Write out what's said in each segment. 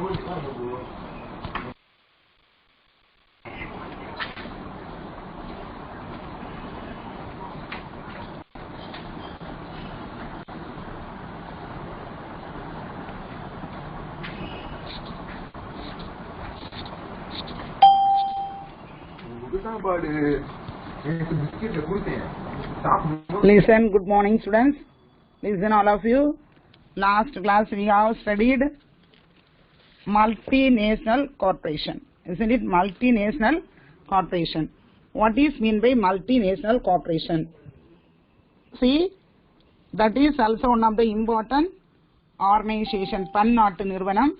Listen, good morning students. Listen all of you. Last class we have studied multinational corporation. Isn't it multinational corporation? What is mean by multinational corporation? See, that is also one of the important organization, பன்னாட்டு நிறுவனம்.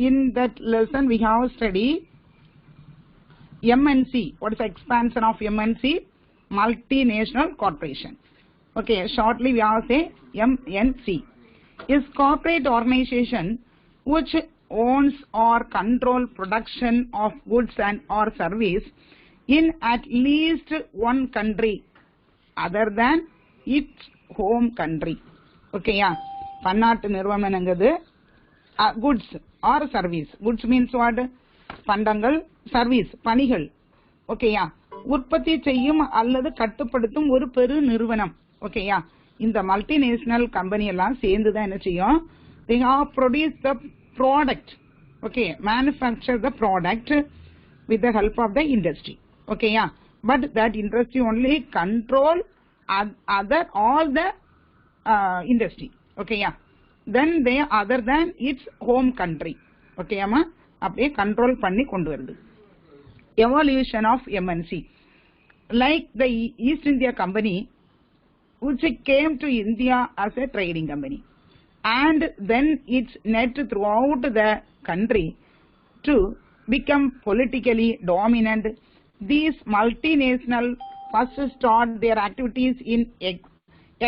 In that lesson we have studied MNC. What is the expansion of MNC? Multinational corporation. Okay, shortly we have say MNC is corporate organization which owns or control production of goods and or service in at least one country other than its home country. Okay, yeah. பன்னாட்டு நிறுவனம் என்கிறது goods or service. Goods means what? பண்டங்கள், service, பணிகள். ஓகேயா, உற்பத்தி செய்யும் அல்லது கட்டுப்படுத்தும் ஒரு பெரு நிறுவனம். ஓகேயா, இந்த மல்டிநேஷனல் கம்பெனி எல்லாம் சேர்ந்து தான் என்ன செய்யும்? They have produced the product. Okay, manufacture the product with the help of the industry. Okay, but that industry only control all the industry. Okay, then they other than its home country. Okay, அப்படியே control பண்ணி கொண்டு வருது. Evolution of MNC, like the East India Company which came to India as a trading company and then its net throughout the country to become politically dominant. These multinational first start their activities in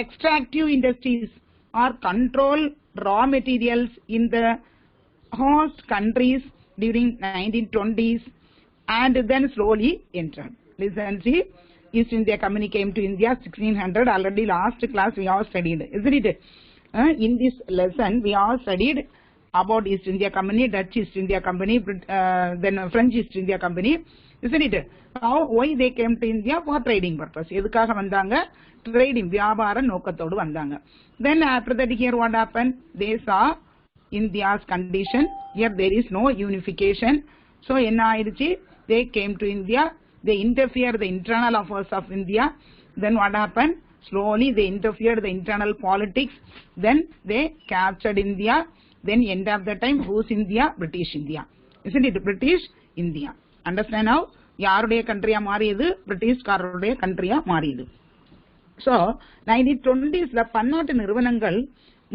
extractive industries or control raw materials in the host countries during 1920s and then slowly entered. Listen, see, East India Company came to India 1600. Already last class we have studied, isn't it? In this lesson we have studied about East India Company, Dutch East India Company, then French East India Company, isn't it? How, why they came to India? For trading purpose. எதுக்காக வந்தாங்க? Trading, வியாபார நோக்கத்தோடு வந்தாங்க. Then after that here what happened? They saw India's condition. Here there is no unification. So என்ன ஆயிடுச்சு? They came to India. They interfered the internal affairs of India. Then what happened? Slowly they interfered the internal politics. Then they captured India. Then end of the time, who's India? British India. Isn't it? British India. Understand now? யாருடைய கண்ட்ரியா மாறியது? பிரிட்டிஷ்காரருடைய கண்ட்ரியா மாறியது. So 1920s பன்னாட்டு நிறுவனங்கள்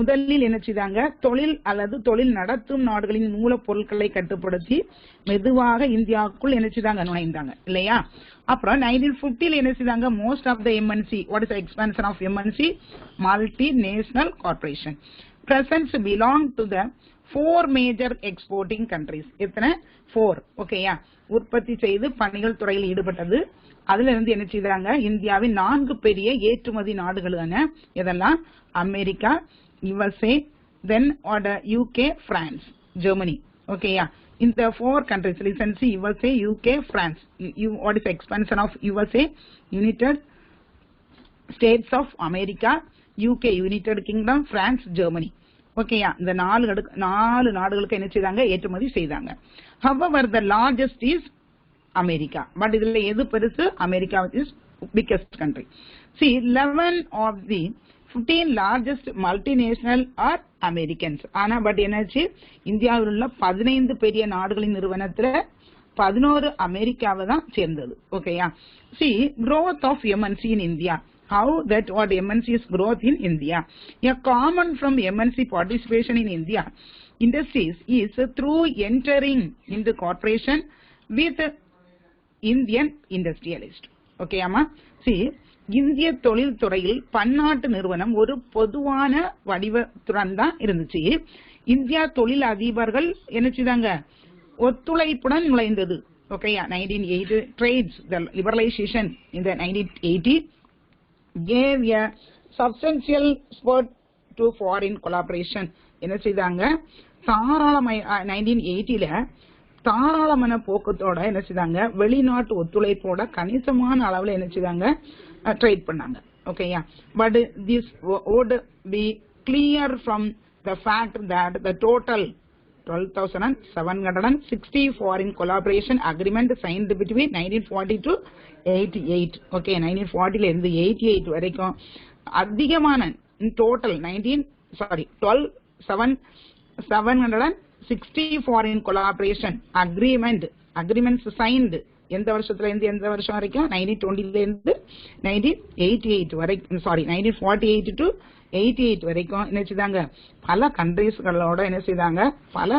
முதலில் என்ன செய்தாங்க? தொழில் அல்லது தொழில் நடத்தும் நாடுகளின் மூலப்பொருட்களை கட்டுப்படுத்தி மெதுவாக இந்தியாவுக்குள் என்ன செய்தாங்க? நுழைந்தாங்க இல்லையா? அப்புறம் 1950 என்ன செய்தாங்க? Most of the MNC, what is the expansion of MNC? Multinational corporation presents belong to the 4 major exporting countries. எத்தனை? 4. ஓகேயா, உற்பத்தி செய்து பணிகள் துறையில் ஈடுபட்டது. அதுல இருந்து என்ன செய்தாங்க? இந்தியாவின் 4 பெரிய ஏற்றுமதி நாடுகளான இதெல்லாம் America, USA, then UK, France, Germany. Okay, in the 4 countries, listen, see, USA, UK, France. What is the expansion of USA? United States of America, UK, United Kingdom, France, Germany. Okay, இந்த 4 நாடுகளுக்கு என்ன செய்தாங்க? ஏற்றுமதி செய்தாங்க. However, the largest is America. But இதுல எது பெருசு? America is biggest country. See, 11 of the 15 largest multinational are Americans. ஆனா பட் என்னாச்சு? இந்தியாவில் உள்ள 15 பெரிய நாடுகளின் நிறுவனத்துல 11 அமெரிக்காவை தான் சேர்ந்தது. ஓகேயா, see, growth of MNC in India. How that what MNC's growth in India? A common from MNC participation in India industries is through entering into cooperation with Indian industrialist. Okay, amma, see, இந்திய தொழில் துறையில் பன்னாட்டு நிறுவனம் ஒரு பொதுவான வடிவத்துடன் தான் இருந்துச்சு. இந்தியா தொழில் அதிபர்கள் என்ன செய்தாங்க? ஒத்துழைப்புடன் நுழைந்தது. ஓகேயா, 1980 trades, the liberalization in the 1980 gave a substantial spurt to foreign collaboration. என்ன செய்தாங்க தாராளமய 1980ல தாராளமான போக்கத்தோட என்ன செய்தாங்க வெளிநாட்டு ஒத்துழைப்போட கணிசமான அளவுல என்ன செய்தாங்க ட்ரேட் பண்ணாங்க. ஓகேயா, but this would be clear from the fact that the total 12,760 foreign collaboration agreement signed between 1940 to 88. Okay, 1940ல இருந்து 88 வரைக்கும் அதிகமான total 12,760 foreign collaboration agreements signed எந்த வருஷத்துல இருந்து எந்த வருஷம் வரைக்கும் 1920ல இருந்து 1988 வரைக்கும் 1948 to 88 வரைக்கும் என்ன செய்தாங்க பல கண்ட்ரீஸ்களோட என்ன செய்தாங்க பல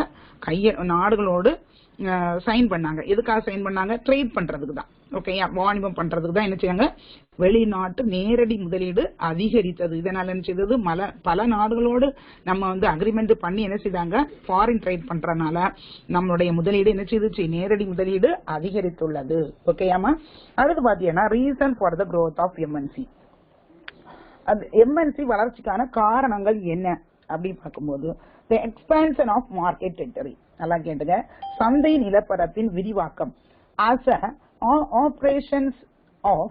நாடுகளோடு சைன் பண்ணாங்க. எதுக்காக சைன் பண்ணாங்க? ட்ரேட் பண்றதுக்கு தான். ஓகேயா, வாணிபம் பண்றதுக்கு தான் என்ன செய்யாங்க வெளிநாட்டு நேரடி முதலீடு அதிகரித்தது. இதனால என்ன செய்தது பல நாடுகளோடு நம்ம வந்து அக்ரிமெண்ட் பண்ணி என்ன செய்தாங்க ஃபாரின் ட்ரேட் பண்றதுனால நம்மளுடைய முதலீடு என்ன செய்துச்சு நேரடி முதலீடு அதிகரித்துள்ளது. ஓகேயாமா, அடுத்து பாத்தீங்கன்னா reason for the growth of MNC. அது எம்என்சி வளர்ச்சிக்கான காரணங்கள் என்ன அப்படின்னு பார்க்கும்போது the expansion of market territory. நல்லா கேட்டுங்க, சந்தை நிலப்பரப்பின் விரிவாக்கம். as a operations of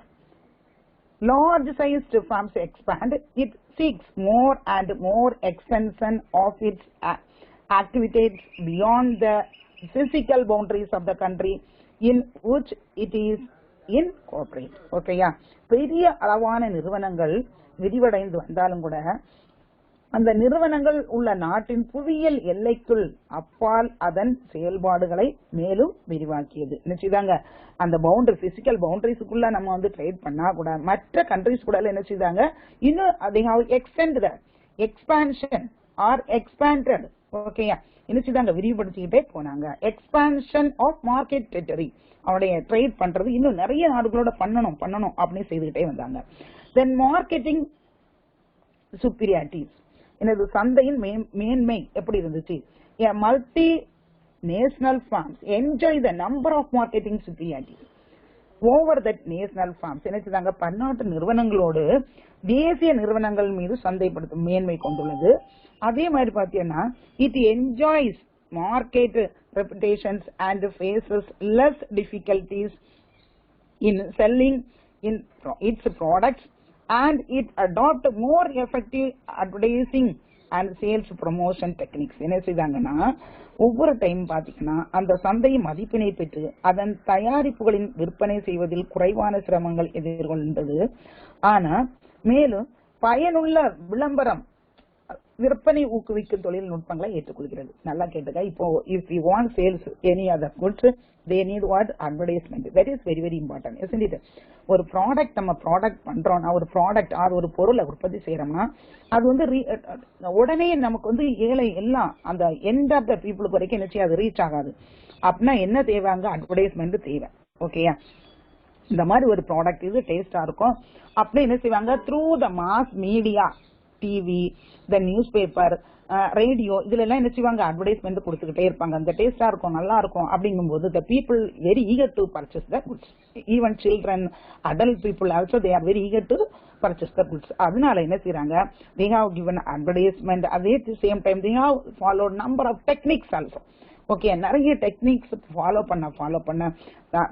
large sized firms expand, it seeks more and more extension of its activities beyond the physical boundaries of the country in which it is incorporated. ஓகேயா, பெரிய அளவான நிறுவனங்கள் விரிவடைந்து வந்தாலும் கூட அந்த நிறுவனங்கள் உள்ள நாட்டின் புவியியல் எல்லைக்குள் அப்பால் அதன் செயல்பாடுகளை மேலும் விரிவாக்கியது. நினைச்சுதாங்க அந்த பவுண்டரி பிசிக்கல் பவுண்டரிஸ்க்குள்ள நம்ம வந்து ட்ரேட் பண்ணா கூட மற்ற கண்ட்ரிஸ் கூட என்ன செய்தாங்க இன்னும் they have extended expansion or expanded. ஓகேயா, என்ன செய்தாங்க விரிவுபடுத்திக்கிட்டே போனாங்க. எக்ஸ்பான்ஷன் ஆஃப் மார்க்கெட் டெரிட்டரி, அவருடைய ட்ரேட் பண்றது இன்னும் நிறைய நாடுகளோட பண்ணணும் அப்படின்னு செய்துகிட்டே வந்தாங்க. Then marketing superiorities. எனது சந்தையின் மேன்மை எப்படி இருந்துச்சு? Multi national firms enjoy the number of marketing superiorities over that national firms. என்ன செய்தாங்க பன்னாட்டு நிறுவனங்களோடு தேசிய நிறுவனங்கள் மீது சந்தைப்படுத்தும் மேன்மை கொண்டுள்ளது. அதே மாதிரி பாத்தீங்கன்னா it enjoys market reputations and faces less difficulties in selling in its products and it adopt more effective advertising and sales promotion techniques. என்ன செய்தாங்கன்னா ஒவ்வொரு டைம் பாத்தீங்கன்னா அந்த சந்தை மதிப்பினை பெற்று அதன் தயாரிப்புகளின் விற்பனை செய்வதில் குறைவான சிரமங்கள் எதிர்கொண்டது. ஆனா மேலும் பயனுள்ள விளம்பரம் விற்பனை ஊக்குவிக்கும் தொழில்நுட்பங்களை ஏற்றுக்கொள்கிறது. நல்லா கேட்டுக்க, இப்போ if you want sales any other goods they need what advertisement. that is very very important, isn't it? ஒரு ப்ராடக்ட் நம்ம ப்ராடக்ட் பண்றோம்னா ஒரு ப்ராடக்ட் ஆர் ஒரு பொருளை உற்பத்தி செய்யறோம்னா அது வந்து உடனே நமக்கு வந்து ஏழை எல்லாம் அந்த எண்ட் ஆஃப் த பீப்புளுக்கு வரைக்கும் என்ன செய்யாது ரீச் ஆகாது. அப்படின்னா என்ன தேவைங்க அட்வர்டைஸ்மெண்ட் தேவை. ஓகேயா, இந்த மாதிரி ஒரு ப்ராடக்ட் இது டேஸ்டா இருக்கும் அப்படி என்ன செய்வாங்க through the mass media TV the news paper radio இதுல எல்லாம் என்ன செய்வாங்க அட்வர்டைஸ்மெண்ட் கொடுத்துக்கிட்டே இருப்பாங்க. அந்த டேஸ்டா இருக்கும் நல்லா இருக்கும் அப்படிங்கும்போது the people very eager to purchase the goods. even children adult people also they are very eager to purchase the goods. அதனால என்ன செய்றாங்க they have given advertisement at the same time they have followed number of techniques also. okay, நிறைய techniques follow பண்ண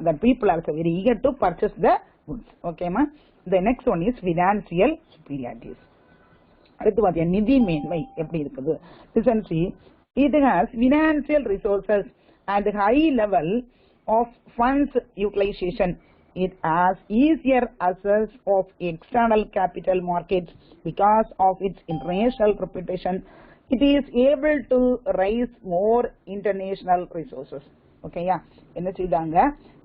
the people are very eager to purchase the goods. okay ma, the next one is financial superiorities. அடுத்து பாத்தீங்க நிதி மேன்மை எப்படி இருக்குது? it has financial resources and high level of funds utilization. it has easier access of external capital markets because of its international reputation. it is able to raise more international resources. ஓகேயா, என்ன செய்தாங்க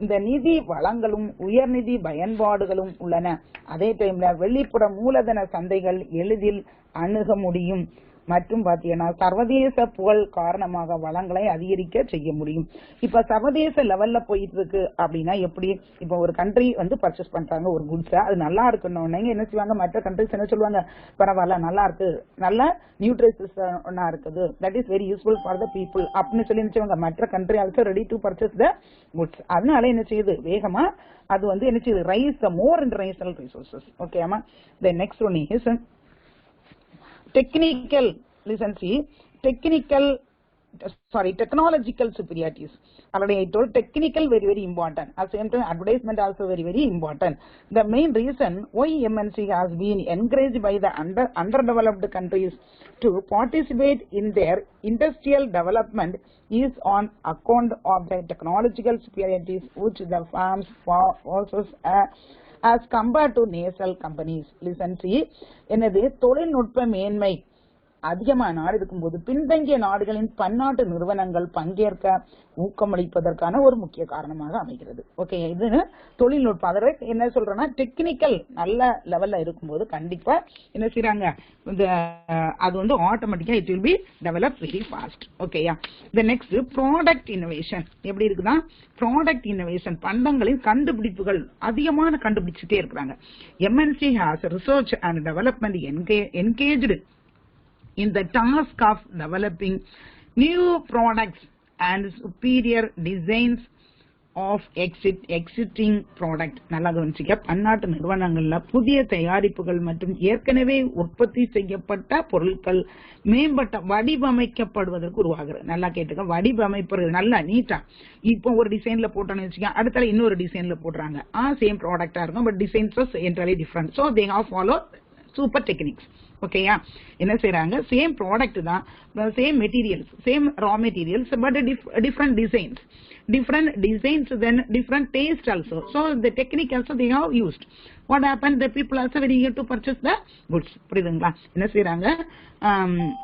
இந்த நிதி வளங்களும் உயர்நிதி பயன்பாடுகளும் உள்ளன. அதே டைம்ல வெளிப்புற மூலதன சந்தைகள் எளிதில் அணுக முடியும் மற்றும் பாத்தீங்கன்னா சர்வதேச புகழ் காரணமாக வளங்களை அதிகரிக்க செய்ய முடியும். இப்ப சர்வதேச லெவல்ல போயிட்டு இருக்கு அப்படின்னா எப்படி? இப்ப ஒரு கண்ட்ரி வந்து பர்ச்சேஸ் பண்றாங்க ஒரு குட்ஸ், அது நல்லா இருக்குன்னு என்ன செய்வாங்க மற்ற கண்ட்ரிஸ் என்ன சொல்லுவாங்க பரவாயில்ல நல்லா இருக்கு நல்ல நியூட்ரிஷியஸ் இருக்குது that is very useful for the people அப்படின்னு சொல்லி நினைச்சவங்க மற்ற country also ready to purchase the goods. அதனால என்ன செய்யுது வேகமா அது வந்து என்ன செய்யுது raise the more international resources. ஓகேமா, த next one is technical, listen, see, technological superiorities. Already I told technical very important. At the same time, advertisement also very important. The main reason why MNC has been encouraged by the underdeveloped countries to participate in their industrial development is on account of the technological superiorities which the firms possess as compared to nasal companies. Listen, see, என்னது தொழில்நுட்ப மேன்மை அதிகமான நாடு இருக்கும்போது பின்தங்கிய நாடுகளின் பன்னாட்டு நிறுவனங்கள் பங்கேற்க ஊக்கமளிப்பதற்கான ஒரு முக்கிய காரணமாக அமைகிறது. ஓகே, இது தொழில்நுட்பம். அதை என்ன சொல்றேன்னா, டெக்னிக்கல் நல்ல லெவல்ல இருக்கும்போது கண்டிப்பா என்ன செய்யறாங்க, அது வந்து ஆட்டோமேட்டிக்கா it will be develop very fast. ஓகேயா. தி நெக்ஸ்ட் ப்ராடக்ட் இன்னோவேஷன் எப்படி இருக்குன்னா, ப்ராடக்ட் இன்னோவேஷன் பண்டங்களின் கண்டுபிடிப்புகள் அதிகமான கண்டுபிடிச்சுட்டே இருக்கிறாங்க. MNC has research and development engaged in the task of developing new products and superior designs of existing product. நல்லா கவனிச்சுக்க, பன்னாட்டு நிறுவனங்கள்ல புதிய தயாரிப்புகள் மற்றும் ஏற்கனவே உற்பத்தி செய்யப்பட்ட பொருட்கள் மேம்பட்ட வடிவமைக்கப்படுவதற்கு உருவாகிறது. நல்லா கேட்டுக்க, வடிவமைப்பு நல்லா நீட்டா இப்போ ஒரு டிசைன்ல போட்டோன்னு வச்சுக்க, அடுத்த இன்னொரு டிசைன்ல போடுறாங்க. சேம் ப்ராடக்டா இருக்கும், but designs entirely different. So they have follow super techniques. ஓகேயா, என்ன செய்யறாங்க, சேம் ப்ராடக்ட் தான், same materials, same raw materials, but different designs, then different taste also. So the technique also they have used. What happened, the people also very eager to purchase the goods. புரியுதுங்களா? என்ன செய்யறாங்க,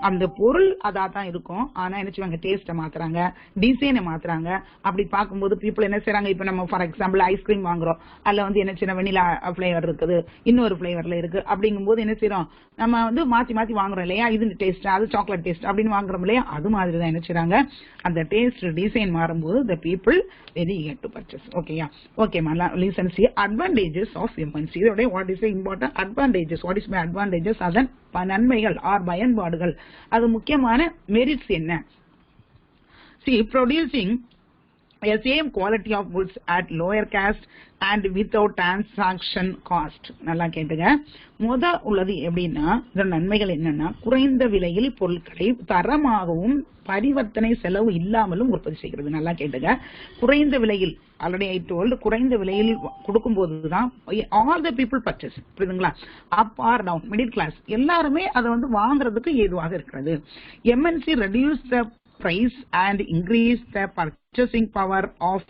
அந்த பொருள் அதான் இருக்கும், ஆனா என்ன செய்வாங்க, டேஸ்ட்டை மாத்துறாங்க, டிசைனை மாத்துறாங்க. அப்படி பார்க்கும்போது பீப்புள் என்ன செய்யறாங்க, இப்ப நம்ம ஃபார் எக்ஸாம்பிள் ஐஸ்கிரீம் வாங்குறோம், அதுல வந்து என்ன செய்யணும், வெனிலா பிளேவர் இருக்குது, இன்னொரு பிளேவர்ல இருக்கு. அப்படிங்கும்போது என்ன செய்யறோம், நம்ம வந்து மாத்தி வாங்குறோம் இல்லையா, இது டேஸ்ட், அது சாக்லேட் டேஸ்ட் அப்படின்னு வாங்குறோம் இல்லையா, அது மாதிரிதான் என்ன செய்யறாங்க, அந்த டேஸ்ட் டிசைன் மாறும்போது the people very eager to purchase. ஓகேயா. Okay, listen, see advantages of MNC. இதோட what is the important advantages, what is my advantages, அதன் நன்மைகள் ஆர் பயன்பாடுகள், அது முக்கியமான மெரிட்ஸ் என்ன. See, producing a same quality of goods at lower cost and without transaction cost. நல்லா கேட்டுங்க, உள்ளது எப்படின்னா, இதன் நன்மைகள் என்னன்னா, குறைந்த விலையில் பொருட்களை தரமாகவும் பரிவர்த்தனை செலவு இல்லாமலும் உற்பத்தி செய்கிறது. நல்லா கேட்டுங்க, குறைந்த விலையில், ஆல்ரெடி ஐ டோல்ட், குறைந்த விலையில் கொடுக்கும் போதுதான் ஆல் த பீப்புள் பர்ச்சேஸ். புரியுதுங்களா? Up are down, middle class எல்லாருமே அதை வந்து வாங்குறதுக்கு ஏதுவாக இருக்கிறது. MNC reduce the price and increase the purchasing power of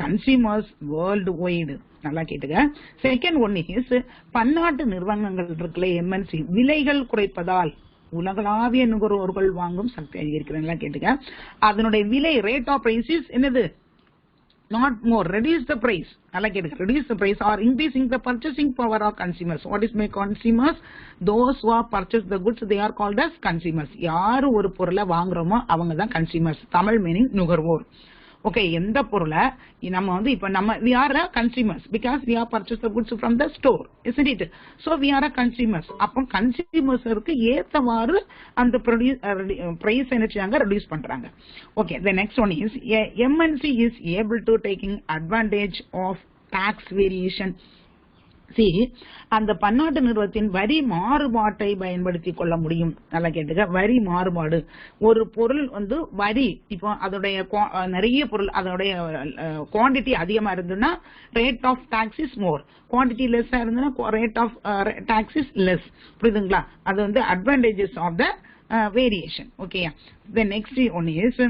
consumers worldwide. நல்லா கேட்டுங்க. செகண்ட் ஒன் இஸ், பன்னாட்டு நிறுவனங்கள் இருக்குல்ல எம்என்சி, விலைகள் குறைப்பதால் உலகளாவிய நுகர்வோர்கள் வாங்கும் சக்தி அதிகரிக்கிறது. நல்லா கேட்டுங்க, அதனுடைய விலை ரேட் ஆஃப் பிரைஸ் இஸ் என்னது, not more, reduce the price. நல்லா கேட்டுங்க, reduce the price or increasing the purchasing power of consumers. What is my consumers? Those who have purchased the goods, they are called as consumers. யாரு ஒரு பொருளை வாங்குறோமோ அவங்க தான் consumers. Tamil meaning நுகர்வோர். Okay, எந்த பொருளை நம்ம வந்து இப்ப நம்ம we are a consumers because we have purchased the goods from the store, isn't it? So we are a consumers. அப்போ கன்சியூமர்ஸ்க்கு ஏத்தவாறு அந்த பிரைஸ் என்ன செய்யாங்க, ரெடியூஸ் பண்றாங்க. Okay, the next one is MNC is able to taking advantage of tax variation. See, அந்த பன்னாட்டு நிறுவனத்தின் வரி மாறுபாட்டை பயன்படுத்தி கொள்ள முடியும். நல்லா கேட்டுக்க, வரி மாறுபாடு, ஒரு பொருள் வந்து வரி, இப்போ அதோடைய நிறைய பொருள் அதோடைய குவான்டிட்டி அதிகமா இருந்ததுன்னா rate of tax is more, quantity லெஸ்ஸா இருந்ததுன்னா rate of tax is less. புரியுதுங்களா? அது வந்து அட்வான்டேஜஸ் ஆஃப் த வேரியேஷன். ஓகேயா. The next one is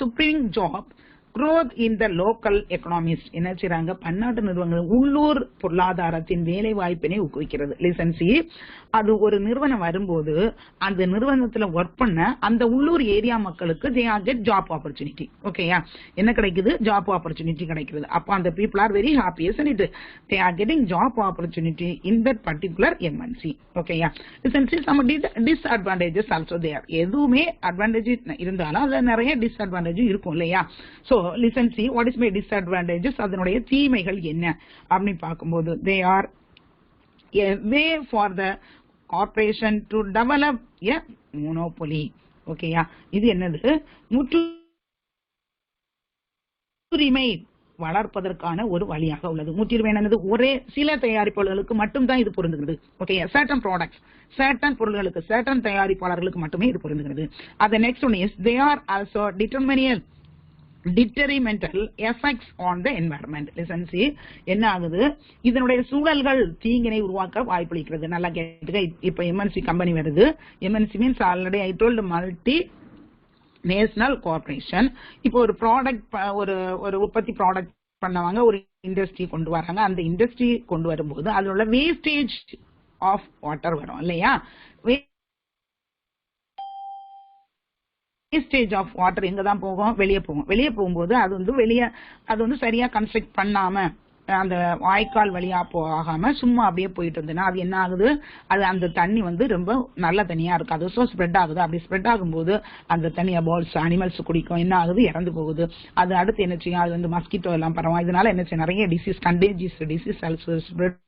supreme job growth in the local economies. என்ன செய்றாங்க, பன்னாட்டு நிறுவனங்கள் உள்ளூர் பொருளாதாரத்தின் வேலை வாய்ப்பினை ஊக்குவிக்கிறது. லிசன், சி, அது ஒரு நிறுவனம் வரும்போது அந்த நிறுவனத்துல ஒர்க் பண்ண அந்த உள்ளூர் ஏரியா மக்களுக்கு they are get job opportunity. ஓகேயா, என்ன கிடைக்குது, ஜாப் ஆப்பர்ச்சுனிட்டி கிடைக்கிறது. அப்ப அந்த people are very happy, isn't it? They are getting job opportunity in that particular MNC. ஓகேயா. Listen, C, some disadvantages also there. எதுவுமே அட்வான்டேஜ் இருந்தாலும் அதுல நிறைய டிஸ்அட்வான்டேஜ் இருக்கும் இல்லையா? So listen, see, what is my disadvantages, அதனுடைய தீமைகள் என்ன அப்படி பார்க்கும்போது they are a way for the corporation to develop a monopoly. ஓகேயா, இது என்னது, முற்றுரிமை வளர்ப்பதற்கான ஒரு வழியாக உள்ளது. முற்றிலும் என்னது, ஒரே சில தயாரிப்பாளர்களுக்கு மட்டும் தான் இது பொருந்துகிறது. ஓகே, சர்டன் ப்ராடக்ட்ஸ், சர்டன் பொருள்களுக்கு, சர்டன் தயாரிப்பாளர்களுக்கு மட்டுமே இது பொருந்துகிறது. அது next one is they are also detrimental effects on the environment. Listen, see, என்ன ஆகுது, இதனுடைய சூழல்கள் தீங்கினை உருவாக்க வாய்ப்பளிக்கிறது. நல்லா கேட்டுக்க. இப்ப MNC கம்பெனி வருது. MNC means already I told multi national corporation. இப்போ ஒரு ப்ராடக்ட், ஒரு உற்பத்தி ப்ராடக்ட் பண்ணவங்க ஒரு இண்டஸ்ட்ரி கொண்டு வராங்க. அந்த இண்டஸ்ட்ரி கொண்டு வரும்போது அதில் உள்ள வேஸ்டேஜ் ஆஃப் வாட்டர் வரும் இல்லையா. வேஸ்டேஜ் ஆஃப் வாட்டர் எங்க தான் போகும், வெளியே போகும். வெளியே போகும்போது அது வந்து சரியா கன்ஸ்ட்ரக்ட் பண்ணாம அந்த வாய்க்கால் வழியா போகாம சும்மா அப்படியே போயிட்டு இருந்ததுன்னா அது என்ன ஆகுது, அது அந்த தண்ணி வந்து ரொம்ப நல்ல தண்ணியா இருக்காது. ஸோ ஸ்ப்ரெட் ஆகுது. அப்படி ஸ்ப்ரெட் ஆகும்போது அந்த தண்ணியை பால்ஸ் அனிமல்ஸ் குடிக்கும். என்ன ஆகுது, இறந்து போகுது. அது அடுத்து என்ன செய்யும், அது வந்து மஸ்கிட்டோ எல்லாம் பரவும். இதனால என்ன செய்யும், நிறைய disease, contagious disease also spread.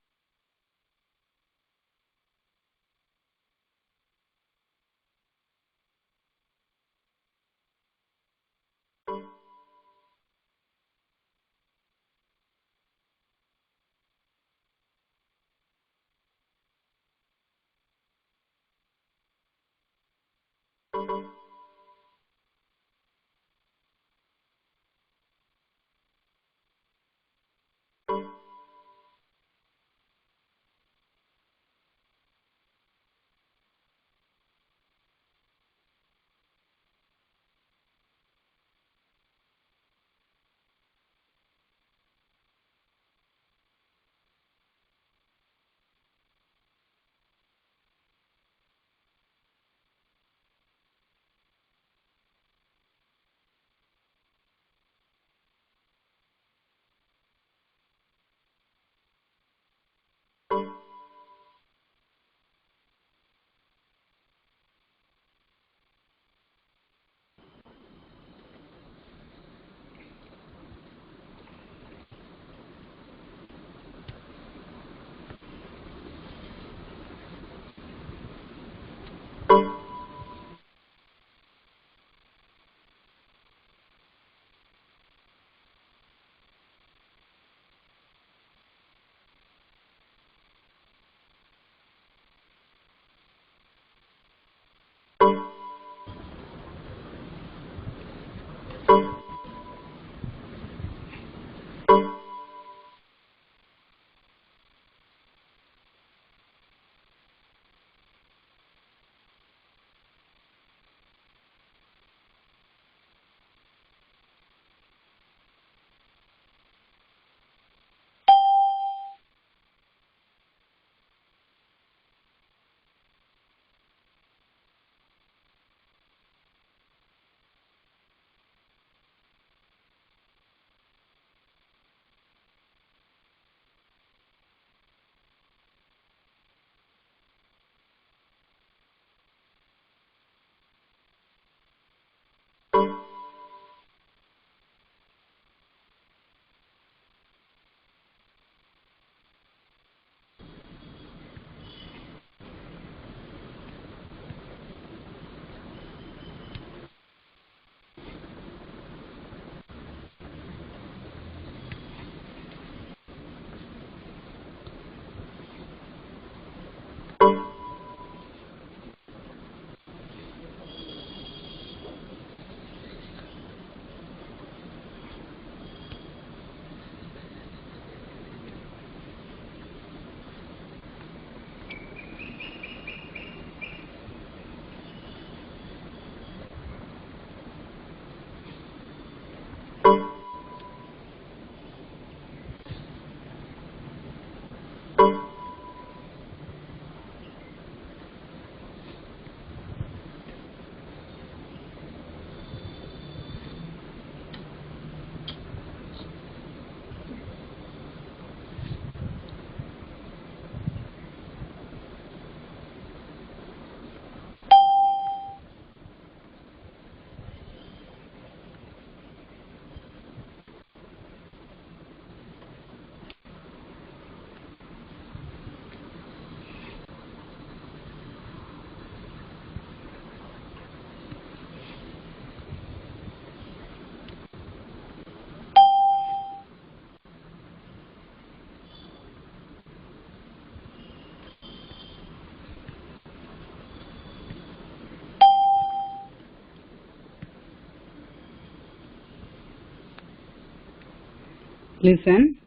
Listen.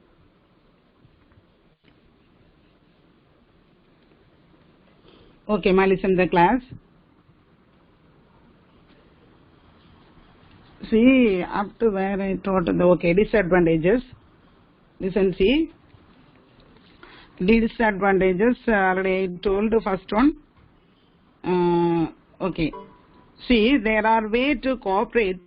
Okay, ma, listen the class. See, up to where I taught the, okay, disadvantages. Listen, see. Disadvantages, already I told the first one. Okay. See, there are ways to cooperate.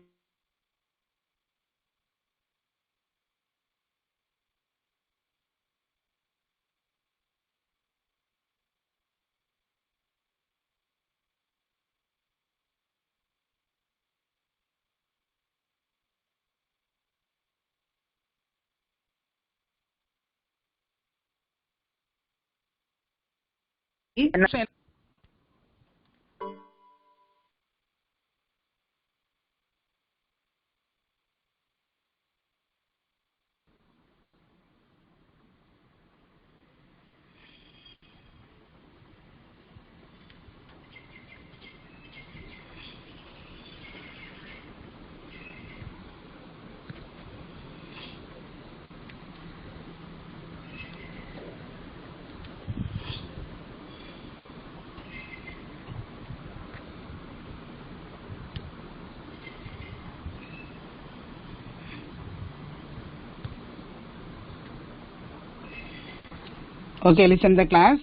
Okay, listen the class.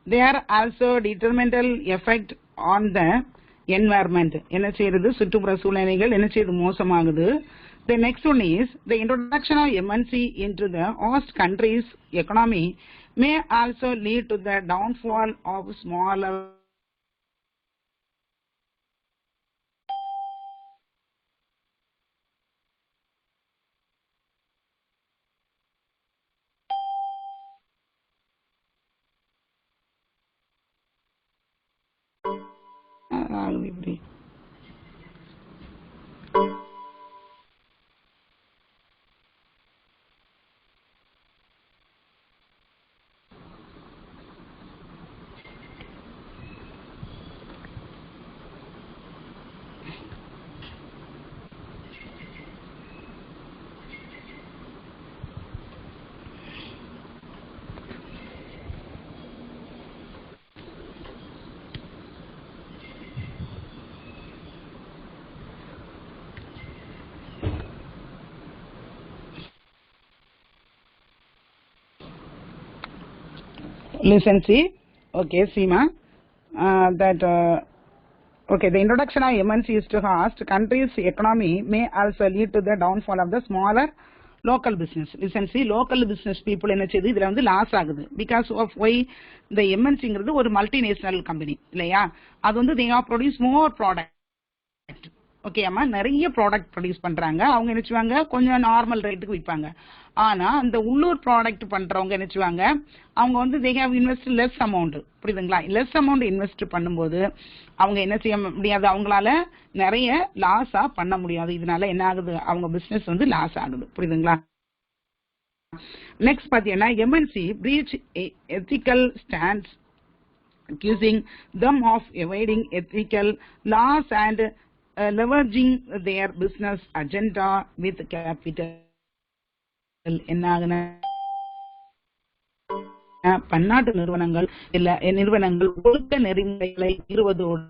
There are also detrimental effect on the environment. என்ன செய்யறது சுற்றுப்புற சூழ்நிலைகள் என்ன செய்யுது மோசமாகுது. The next one is the introduction of MNC into the host country's economy may also lead to the downfall of smaller இப்படி listen, see. Okay, Seema. Okay, the introduction of MNCs to host country's economy may also lead to the downfall of the smaller local business. Listen, see, local business people என்ன செய்யுது இதுல வந்து loss ஆகுது because of why the MNCங்கிறது ஒரு multinational company இல்லையா, அது வந்து they have produced more product. Okay அம்மா, நிறைய ப்ராடக்ட் ப்ரொடியூஸ் பண்றாங்க. அவங்க நினைச்சுவாங்க கொஞ்சம் நார்மல் ரேட்டுக்கு விற்பாங்க. ஆனா அந்த உள்ளூர் ப்ராடக்ட் பண்றவங்க நினைச்சுவாங்க அவங்க வந்து they have invested less amount. புரியுதுங்களா? லெஸ் அமௌண்ட் இன்வெஸ்ட் பண்ணும்போது அவங்க என்ன செய்ய முடியாது, அவங்களால நிறைய லாஸா பண்ண முடியாது. இதனால என்ன ஆகுது, அவங்க பிசினஸ் வந்து லாஸ் ஆகுது. புரியுதுங்களா? நெக்ஸ்ட் பாத்தீங்கன்னா MNC breach ethical stands accusing them of evading ethical laws and leveraging their business agenda with capital. என்ன பன்னாட்டு நிறுவனங்கள் இல்ல நிறுவனங்கள் ஒழுக்க நெறிமுறைகளை மீறுவதோடு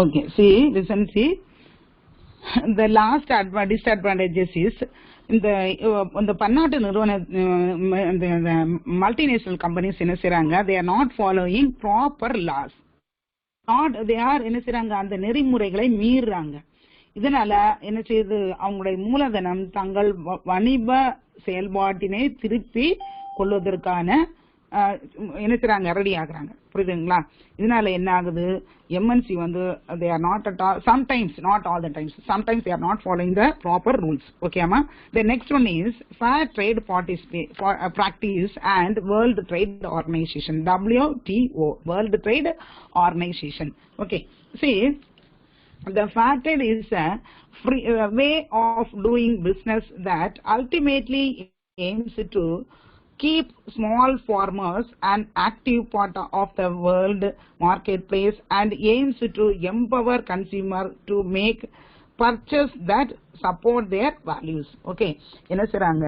Okay, see, listen, see. The last disadvantages is இந்த பன்னாட்டு நிறுவன இந்த மல்டிநேஷனல் கம்பெனிஸ் என்ன செய்றாங்க, they are not following proper laws. they are என்ன செய்றாங்க, அந்த நெறிமுறைகளை மீறாங்க. இதனால என்ன செய்யுது, அவங்களுடைய மூலதனம் தங்கள் வணிக செயல்பாட்டினை திருப்பி கொள்வதற்கான என்ன செய்றாங்க, ரெடி ஆகுறாங்க. புரியுதுங்களா? இதனால என்ன ஆகுது, எம்என்சி வந்து they are not at all, sometimes, not all the times, sometimes they are not following the proper rules. Okay amma. The next one is fair trade practice and World Trade Organization, WTO, World Trade Organization. Okay, see, the fair trade is a free way of doing business that ultimately aims to keep small farmers an active part of the world marketplace and aims to empower consumer to make purchase that support their values. Okay, என்ன செய்றாங்க,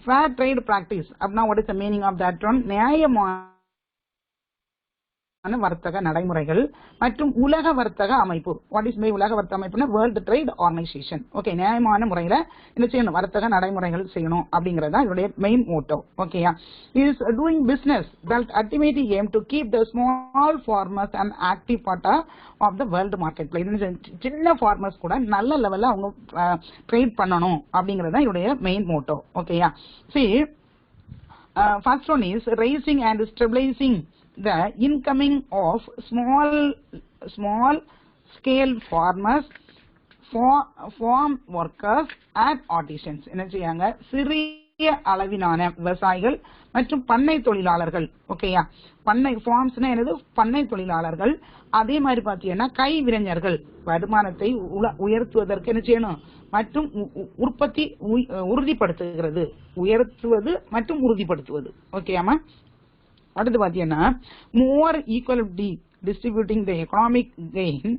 fair trade practice அப்படினா what is the meaning of that one? நியாயமான வர்த்தக நடைமுறைகள் மற்றும் உலக வர்த்தக அமைப்பு. வாட் இஸ் பை உலக வர்த்தக அமைப்புனா வேர்ல்ட் ட்ரேட் ஆர்கனைசேஷன். ஓகே, நியாயமான முறையில என்ன செய்யணும், வர்த்தக நடைமுறைகள் செய்யணும் அப்படிங்கறதா இதோட மெயின் மோட்டோ. ஓகேயா? Is doing business that ultimately aim to keep the small farmers and active part of the world market place. சின்ன ஃபார்மர்ஸ் கூட நல்ல லெவல்ல அவங்க ட்ரேட் பண்ணணும் அப்படிங்கறதா இதோட மெயின் மோட்டோ. ஓகேயா? see, first one is raising and stabilizing the incoming of small scale farmers, farm workers and artisans. என்ன செய்யாங்க, சிறிய அளவிலான விவசாயிகள் மற்றும் பண்ணை தொழிலாளர்கள். ஓகேயா? பண்ணை ஃபார்ம்ஸ்னா என்னது, பண்ணை தொழிலாளர்கள். அதே மாதிரி பாத்தீங்கன்னா கைவினைஞர்கள் வருமானத்தை உயர்த்துவதற்கு என்ன செய்யணும் மற்றும் உற்பத்தி உறுதிப்படுத்துகிறது, உயர்த்துவது மற்றும் உறுதிப்படுத்துவது. ஓகேயாமா? அடுத்து பாத்தீங்கன்னா more equally distributing the economic gain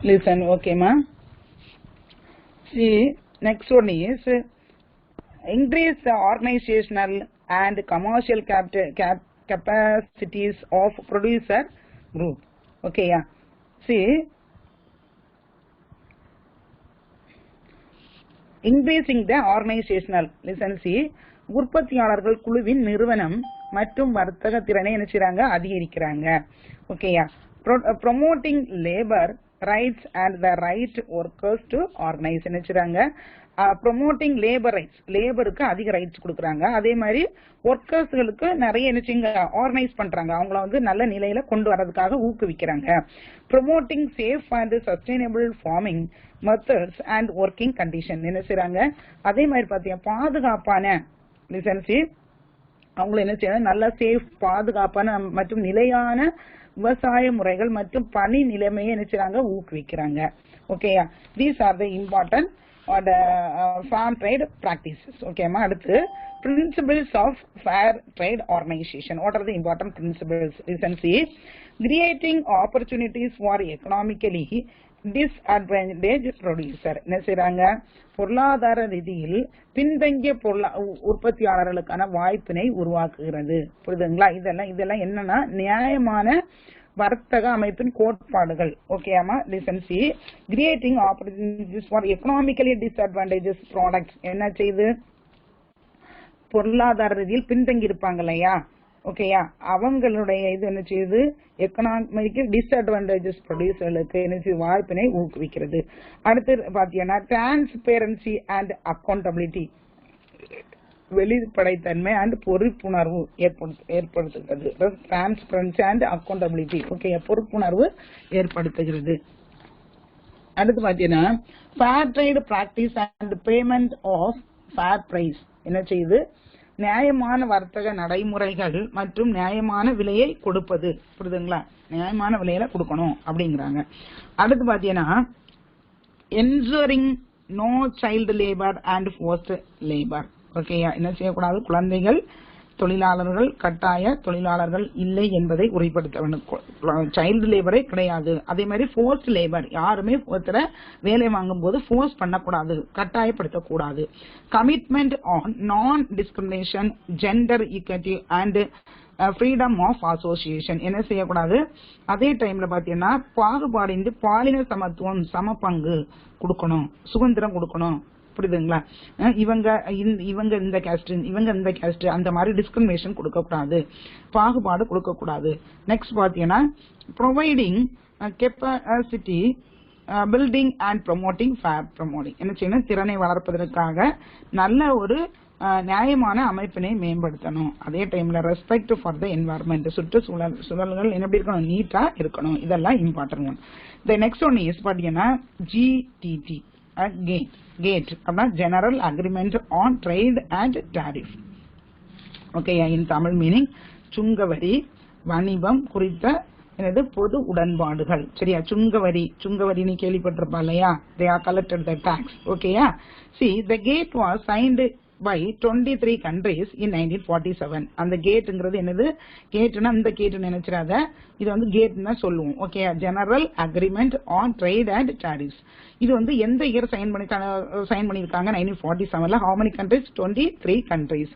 Listen, okay, ma. See, next one is increase the organizational and commercial capacities of producer group. Okay, yeah. See, increasing the organizational, listen, see, உற்பத்தியாளர்கள் குழுவின் நிறுவனம் மற்றும் வர்த்தக திறனை என்ன செய்றாங்க அதிகரிக்கிறாங்க. ஓகேயா. Promoting labour rights and the right workers to organise என்ன செய்றாங்க ப்ரோமோட்டிங் லேபர் ரைட்ஸ், லேபருக்கு அதிக ரைட்ஸ் கொடுக்குறாங்க. அதே மாதிரி ஒர்க்கர்ஸ்களுக்கு நிறைய என்ன செய்யுங்க ஆர்கனைஸ் பண்றாங்க, அவங்கள வந்து நல்ல நிலையில கொண்டு வரதுக்காக ஊக்குவிக்கிறாங்க. Promoting safe and sustainable farming methods and working condition என்ன செய்றாங்க. அதே மாதிரி பாத்தீங்கன்னா பாதுகாப்பான லிசன்சி அவங்களை என்ன செய்யணும் நல்ல சேஃப் பாதுகாப்பான மற்றும் நிலையான விவசாய முறைகள் மற்றும் பணி நிலைமையை என்ன செய்றாங்க ஊக்குவிக்கிறாங்க. ஓகேயா. These are the important fair trade practices. ஓகேமா. அடுத்து principles of fair trade organization. What are the important principles? Listen, see, creating opportunities for economically disadvantaged producer. என்ன செய்றாங்க பொருளாதார ரீதியில் பின்தங்கிய உற்பத்தியாளர்களுக்கான வாய்ப்பினை உருவாக்குகிறது. புரியுதுங்களா? இதெல்லாம் என்னன்னா நியாயமான வர்த்தக அமைப்பின் கோட்பாடுகள். ஓகேமா. Listen, C, creating opportunities for economically disadvantages products என்ன செய்யுது பொருளாதார ரீதியில் பின்தங்கி இருப்பாங்க இல்லையா. ஓகேயா. அவங்களுடைய இது என்ன செய்யுது எக்கனாமிக்கல் டிஸ்அட்வான்டேஜஸ் ப்ரொடியூசர்களுக்கு என்ன செய்யுது வாய்ப்பினை ஊக்குவிக்கிறது. அடுத்து பாத்தீங்கன்னா டிரான்ஸ்பேரன்சி அண்ட் அக்கௌண்டபிலிட்டி வெளிப்படைத்தன்மை அண்ட் பொறுப்புணர்வு ஏற்படுத்துகிறது. டிரான்ஸ்பரன்சி அண்ட் அக்கௌண்டபிலிட்டி ஓகே பொறுப்புணர்வு ஏற்படுத்துகிறது. அடுத்து பாத்தீங்கன்னா fair trade practice and payment of fair price என்ன செய்யுது நியாயமான வர்த்தக நடைமுறைகள் மற்றும் நியாயமான விலையை கொடுப்பது. புரியுதுங்களா? நியாயமான விலையில கொடுக்கணும் அப்படிங்கிறாங்க. அடுத்து பாத்தீங்கன்னா ensuring no child labour and forced labour. ஓகேயா. என்ன செய்யக்கூடாது குழந்தைகள் தொழிலாளர்கள் கட்டாய தொழிலாளர்கள் இல்லை என்பதை உறுதிப்படுத்த வேண்டும். சைல்டு லேபரே கிடையாது. அதே மாதிரி ஃபோர்ஸ்ட் லேபர் யாருமே ஒருத்தர வேலை வாங்கும் போது ஃபோர்ஸ் பண்ணக்கூடாது, கட்டாயப்படுத்தக்கூடாது. Commitment on non discrimination, gender equity and freedom of association என்ன செய்யக்கூடாது. அதே டைம்ல பாத்தீங்கன்னா பாகுபாடின்றி பாலின சமத்துவம் சம பங்கு கொடுக்கணும், சுதந்திரம் கொடுக்கணும். புரியுதுங்களா? இவங்க இந்த கேஸ்ட் இவங்க இந்த கேஸ்ட் அந்த மாதிரி டிஸ்கிரிமினேஷன் கொடுக்க கூடாது, பாகுபாடு கொடுக்க கூடாது. நெக்ஸ்ட் பாத்தீங்கன்னா providing capacity building and promoting fair promoting என்ன செய்யணும் திறனை வளர்ப்பதற்காக நல்ல ஒரு நியாயமான அமைப்பினை மேம்படுத்தணும். அதே டைம்ல ரெஸ்பெக்ட் ஃபார் த என்வாயர்மெண்ட் சுற்றுச்சூழல்கள் என்ன இருக்கணும் நீட்டா இருக்கணும். இதெல்லாம் important one. The next one is பாத்தீங்கன்னா ஜிடிடி கேட் அப்படின்னா general agreement on trade and tariff. Okay. In Tamil meaning சுங்கவரி வணிகம் குறித்த எனது பொது உடன்பாடுகள். சரியா? சுங்கவரி நீ கேள்விப்பட்டிருப்பா இல்லையா? they are collected the tax. ஓகேயா. see the gate was signed by 23 countries in 1947. அந்த கேட்ங்கிறது என்னது கேட்னா இந்த கேட் நினைச்சிராத, இது வந்து கேட்னா சொல்லுவோம். Okay. General agreement on trade and tariffs இது வந்து எந்த இயர் சைன் பண்ணிருக்காங்க 1947ல. how many countries? 23 countries.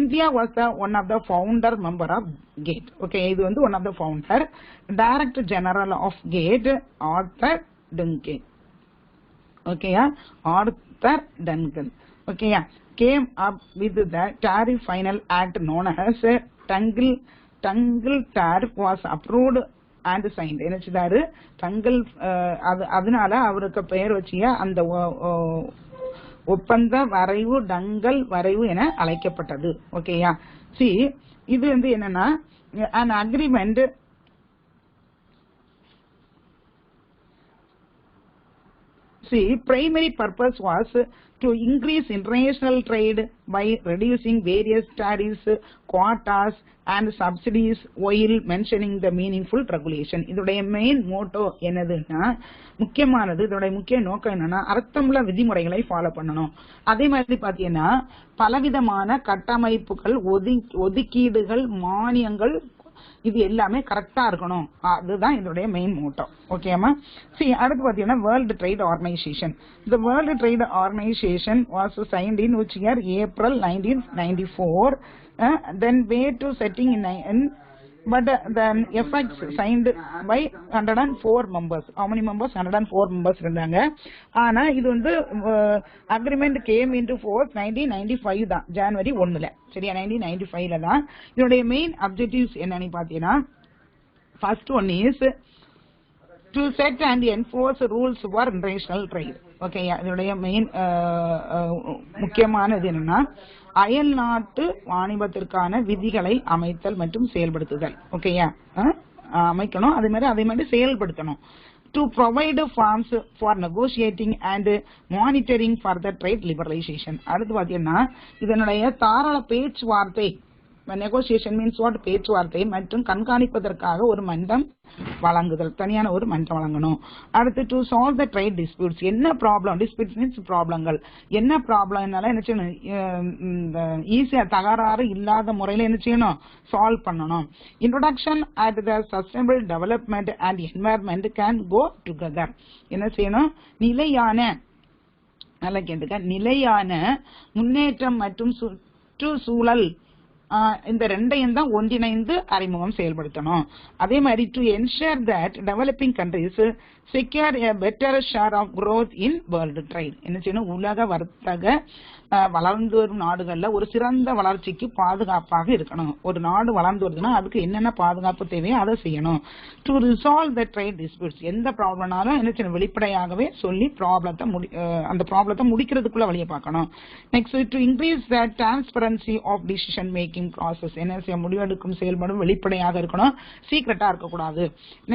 India was the one of the founder member of GATE. Okay. இது வந்து one of the founder. Director General of GATE Arthur Duncan. ஓகேயா. Arthur Duncan. ஓகேயா. came up with the tariff final act known as Tangle Tariff was approved and signed. என்ன செய்தாரு டங்கல் அதனால அவருக்கு பெயர் வச்சிய அந்த ஒப்பந்த வரைவு டங்கல் வரைவு என அழைக்கப்பட்டது. ஓகேயா. சி இது வந்து என்னன்னா an agreement see primary purpose was to increase international trade by reducing various tariffs, quotas and subsidies while mentioning the meaningful regulation. இதோட மெயின் மோட்டோ என்னதுன்னா முக்கியமானது இதோட முக்கிய நோக்கம் என்னன்னா அர்த்தமுள்ள விதிமுறைகளை ஃபாலோ பண்ணணும். அதே மாதிரி பாத்தீங்கன்னா பலவிதமான கட்டமைப்புகள் ஒதுக்கீடுகள் மானியங்கள் இது எல்லாமே கரெக்டா இருக்கணும். அதுதான் இதோடைய மெயின் மோட்டோ. ஓகேமா. சரி, அடுத்து பாத்தீங்கன்னா world trade organisation. The World Trade Organization was signed in which year? April 1994. Then way to setting in but the FX signed by 104 members. How many members? 104 members இருந்தாங்க. ஆனா இது வந்து அக்ரிமெண்ட் கேம் இன்டு ஃபோர்ஸ் 1995 தான், ஜனவரி 1ல. சரியா, 1995ல தான். இதோடைய main objectives என்னன்னு பாத்தீங்கன்னா, first one is to set and enforce rules for international trade. Okay, இதோடைய மெயின் முக்கியமானது என்னன்னா, அயல் நாட்டு வாணிபத்திற்கான விதிகளை அமைத்தல் மற்றும் செயல்படுத்துதல். ஓகேயா, அமைக்கணும், அதே மாதிரி செயல்படுத்தணும். To provide forms for negotiating and monitoring for the trade liberalization. அடுத்து பாத்தீங்கன்னா, இதனுடைய தாராள பேச்சுவார்த்தை, நெகோசியேஷன் மீன்ஸ் வாட், பேச்சுவார்த்தை மற்றும் கண்காணிப்பதற்காக ஒரு மன்றம் வழங்குதல், தனியான ஒரு மன்றம் வழங்கணும். அடுத்து to solve the trade disputes. என்ன ப்ராப்ளம், டிஸ்பியூட்ஸ் மீன்ஸ் ப்ராப்ளங்கள், என்ன ப்ராப்ளம்னால என்ன செய்யணும், ஈஸியா தகராறு இல்லாத முறையில என்ன செய்யணும், சால்வ் பண்ணணும். Introduction at the sustainable development and environment can go together. என்ன செய்யணும், நிலையான, நல்லா கேட்டுக்க, நிலையான முன்னேற்றம் மற்றும் சுற்றுச்சூழல், இந்த ரெண்டையும் தான் ஒன்றிணைந்து அறிமுகம் செயல்படுத்தணும். அதே மாதிரி to ensure that developing countries secure a better share of growth in world trade. என்ன செய்யணும், உலக வர்த்தக வளர்ந்து வரும் நாடுகள்ல ஒரு சிறந்த வளர்ச்சிக்கு பாதுகாப்பாக இருக்கணும். ஒரு நாடு வளர்ந்து வருதுன்னா அதுக்கு என்னென்ன பாதுகாப்பு தேவையோ அதை செய்யணும். To resolve the trade disputes. எந்த ப்ராப்ளம்னாலும் என்ன செய்யணும், வெளிப்படையாகவே சொல்லி அந்த ப்ராப்ளத்தை முடிக்கிறதுக்குள்ள வழியை பார்க்கணும். Next to increase the transparency of decision making process. என்ன செய்ய, முடிவெடுக்கும் செயல்பாடும் வெளிப்படையாக இருக்கணும், சீக்கிரட்டா இருக்கக்கூடாது.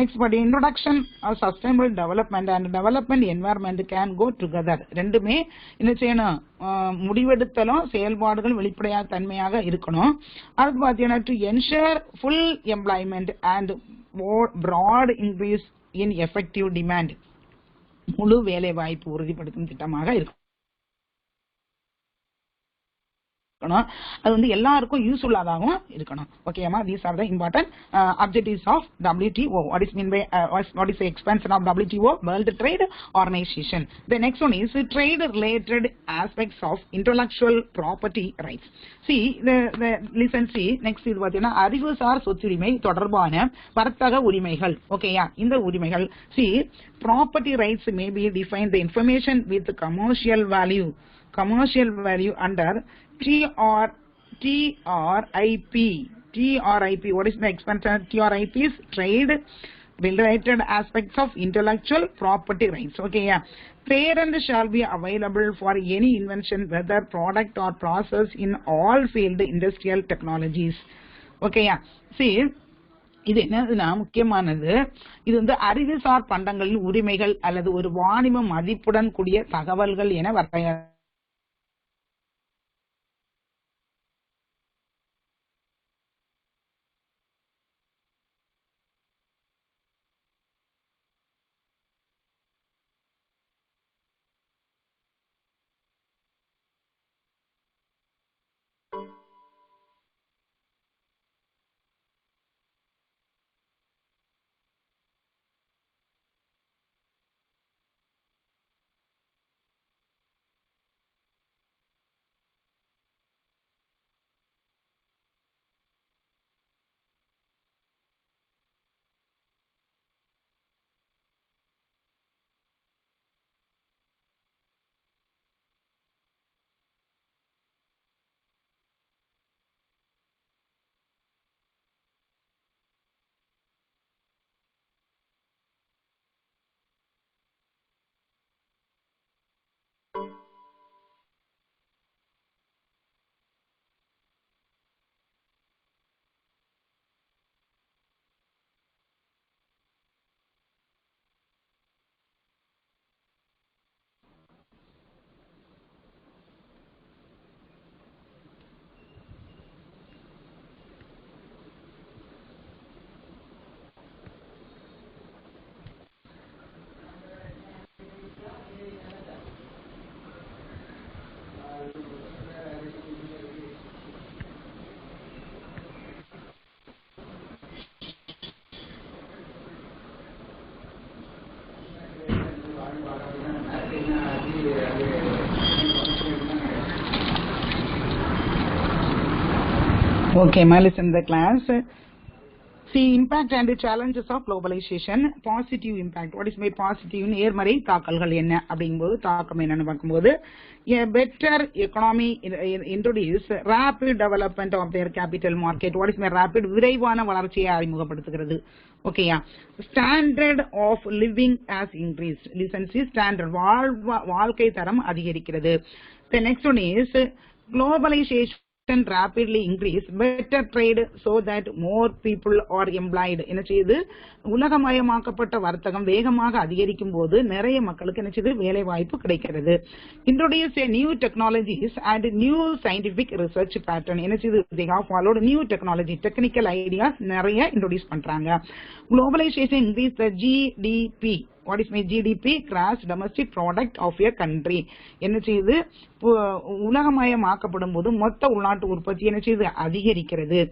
Next but introduction of sustainable development and development environment can go together. ரெண்டுமே என்ன செய்யணும், முடிவெடுத்தலும் செயல்பாடுகள் வெளிப்படையாக தன்மையாக இருக்கணும். அது பாத்தீங்கன்னா to ensure full employment and Brad increase in effective demand. முழு வேலை வாய்ப்பு உறுதிப்படுத்தும் திட்டமாக இருக்கும். அது வந்து எல்லாருக்கும் யூஸ்ஃபுல்லாகவும் இருக்கணும். ஓகேமா, these are the important objectives of WTO. What is mean by what is the expansion of WTO, World Trade Organization? The next one is trade related aspects of intellectual property rights. See listen, see next இது பாத்தீங்கன்னா, அறிவுசார் சொத்துரிமை தொடர்பான வர்த்தக உரிமைகள். ஓகேயா, இந்த உரிமைகள், see property rights may be defined the information with commercial value under TRIP. What is the expansion? TRIP is trade related aspects of intellectual property rights. Okay, yeah. Patent shall be available for any invention, whether product or process, in all field industrial technologies. Okay, yeah. See, இது என்னதுன்னா முக்கியமானது, இது வந்து அறிவுசார் பண்டங்களின் உரிமைகள் அல்லது ஒரு வாணிப மதிப்புடன் கூடிய தகவல்கள் என வரையறுக்கப்படும். Okay, listen to the class. See, impact and the challenges of globalization. Positive impact. What is my positive? நேர்மறை தாக்கல்கள் என்ன அப்படிங்கும்போது தாக்கம் என்னன்னு பார்க்கும்போது a better economy introduce rapid development of their capital market. What is my rapid? விரைவான வளர்ச்சியை அறிமுகப்படுத்துகிறது. ஓகேயா? Standard of living has increased. Listen, see, standard வாழ்க்கை தரம் அதிகரிக்கிறது. The next one is globalization rapidly increase better trade so that more people are employed. என்ன செய்யுது? உலகமயமாக்கப்பட்ட வர்த்தகம் வேகமாக அதிகரிக்கும் போது நிறைய மக்களுக்கு என்ன செய்யுது? வேலை வாய்ப்பு கிடைக்கிறது. Introduce a new technologies and new scientific research pattern. என்ன செய்யுது? They have followed new technology, technical ideas நிறைய introduce பண்றாங்க. Globalization increase the GDP. What is my GDP? Gross domestic product of a country. என்ன செய்யுது? உலகமயமாக்கப்படும் போது மொத்த உள்நாட்டு உற்பத்தி என்ன செய்யுது? அதிகரிக்கிறது.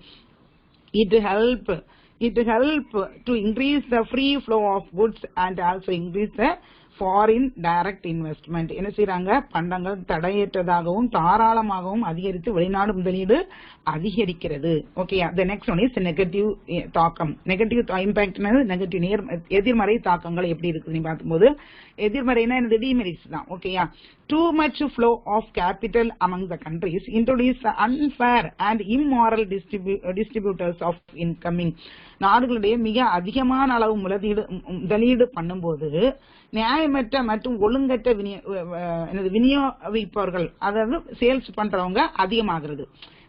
It help to increase the free flow of goods and also increase the foreign direct investment. என்ன செய்றாங்க? பண்டங்கள் தடையற்றதாகவும் தாராளமாகவும் அதிகரித்து வெளிநாடு முதலீடு அதிகரிக்கிறது. Okay, the next one is negative தாக்கம். நெகட்டிவ் இம்பாக்ட் நெகட்டிவ் எதிர்மறை தாக்கங்கள் எப்படி இருக்குன்னு பார்க்கும்போது எதிர்மறைனா என்னது? டிமெரிட்ஸ் தான். ஓகேயா? Too much flow of capital among the countries introduce unfair and immoral distributors of incoming. நாடுகளிடையே மிக அதிகமான அளவு முதலீடு பண்ணும்போது நியாயமற்ற மற்றும் ஒழுங்கற்ற விநியோகிப்பவர்கள், அதாவது சேல்ஸ் பண்றவங்க அதிகமாகிறது.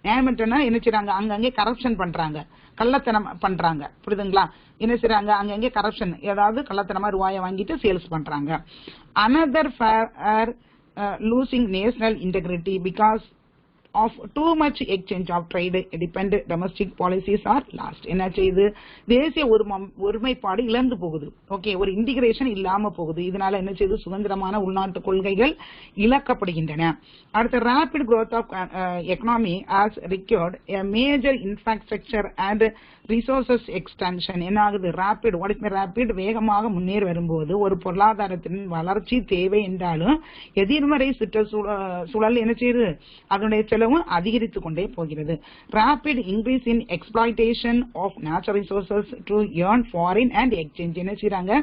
நியாயமற்றனா என்ன செய்றாங்க? அங்கங்கே கரப்ஷன் பண்றாங்க, கள்ளத்தனம் பண்றாங்க. புரியுதுங்களா? என்ன செய்றாங்க? அங்கங்கே கரப்ஷன், ஏதாவது கள்ளத்தனமா ரூபாயை வாங்கிட்டு சேல்ஸ் பண்றாங்க. Another fair losing national integrity because of too much exchange of trade dependent domestic policies are lost. என்ன செய்யுது? தேசிய ஒருமைப்பாடு இழந்து போகுது. ஓகே, ஒரு இன்டிகிரேஷன் இல்லாம போகுது. இதனால என்ன செய்யுது? சுதந்திரமான உள்நாட்டு கொள்கைகள் இழக்கப்படுகின்றன. அடுத்த rapid growth of economy has required a major infrastructure and resources extension. என்ன ஆகுது? rapid. what is rapid? வேகமாக முன்னேறி வரும்போது ஒரு பொருளாதாரத்தின் வளர்ச்சி தேவை என்றாலும் எதிர்மறை சுற்றுச்சூழல் என்ன செய்யுது? அதனுடைய செலவும் அதிகரித்து கொண்டே போகிறது. rapid increase in exploitation of natural resources to earn foreign and exchange. என்ன செய்றாங்க?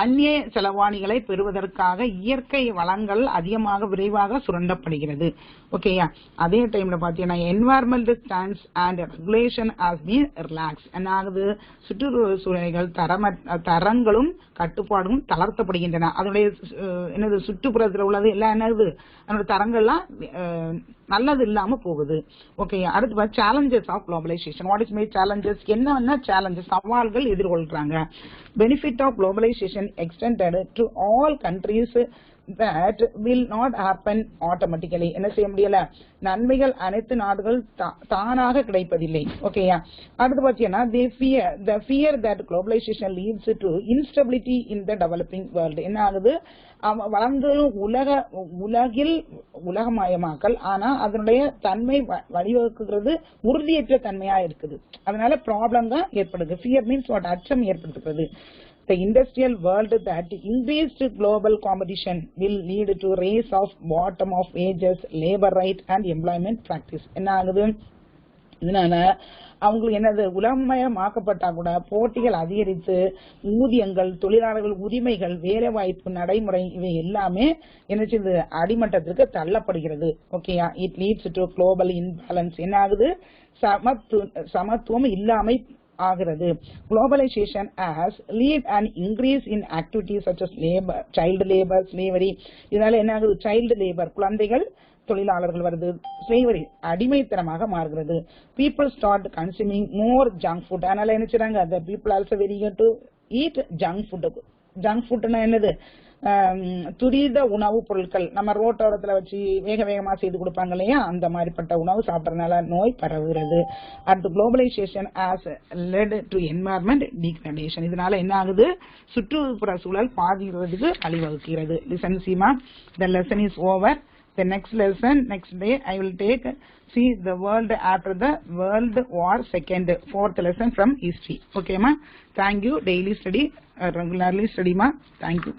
அந்நிய செலவாணிகளை பெறுவதற்காக இயற்கை வளங்கள் அதிகமாக விரைவாக சுரண்டப்படுகிறது. ஓகேயா? அதே டைம்ல பாத்தீங்கன்னா environmental standards and regulation has been relaxed. என்ன ஆகுது? சுற்றுச்சூழல்கள் தரங்களும் கட்டுப்பாடும் தளர்த்தப்படுகின்றன. அதனுடைய என்னது? சுற்றுப்புறத்தில் உள்ளது எல்லாம் என்னது? அதனுடைய தரங்கள்லாம் நல்லது இல்லாம போகுது. ஓகே, அடுத்து challenges of globalization. what is my challenges? என்ன challenges? சவால்கள் எதிர்கொள்றாங்க. benefit of globalization extended to all countries that will not happen automatically. என்ன செய்ய முடியல? நன்மைகள் அனைத்து நாடுகள் தானாக கிடைப்பதில்லை. ஓகேயா? அடுத்து பாத்தீங்கன்னா the fear that globalization leads to instability in the developing world. என்ன ஆகுது? வளர்ந்து உலகில் உலகமயமாக்கல், ஆனா அதனுடைய தன்மை வழிவகுக்கிறது உறுதியற்ற தன்மையா இருக்குது. அதனால ப்ராப்ளம் தான் ஏற்படுது. fear means what? அச்சம் ஏற்படுத்துகிறது. The industrial world that increased global competition will lead to raise of bottom of wages, labor right and employment practice. என்ன ஆகுது? இதனால அவங்களுக்கு என்னது? உலகமயமாக்கப்பட்டா கூட போட்டிகள் அதிகரித்து ஊதியங்கள், தொழிலாளர்கள் உரிமைகள், வேலை வாய்ப்பு நடைமுறை இவை எல்லாமே என்ன செய்யுது? அடிமட்டத்திற்கு தள்ளப்படுகிறது. ஓகேயா? It leads to global imbalance. என்ன ஆகுது? சமத்துவம் இல்லாமை ஆகிறது. Globalization has lead an increase in activities such as labor, child labor, slavery. இதனால என்ன ஆகுது? child labor, குழந்தைகள் தொழிலாளர்கள் வருது. slavery, அடிமைத்தனமாக மாறுகிறது. people start consuming more junk food. அதனால என்ன செய்றாங்க? the people also very eager to eat junk food. junk foodனா என்னது? துரித உணவு பொருட்கள் நம்ம ரோட்டோரத்துல வச்சு வேகமா செய்து கொடுப்பாங்க இல்லையா? அந்த மாதிரிப்பட்ட உணவு சாப்பிடறதுனால நோய் பரவுகிறது. அடுத்து globalisation has led to environment degradation. இதனால என்ன ஆகுது? சுற்றுப்புற சூழல் பாதிக்கிறதுக்கு வழிவகுக்கிறது. Listen Seema, the lesson is over. The next lesson, next day I will take see the world after the World War II, fourth lesson from history. Okay ma? Thank you. Daily study. regularly study ma. Thank you.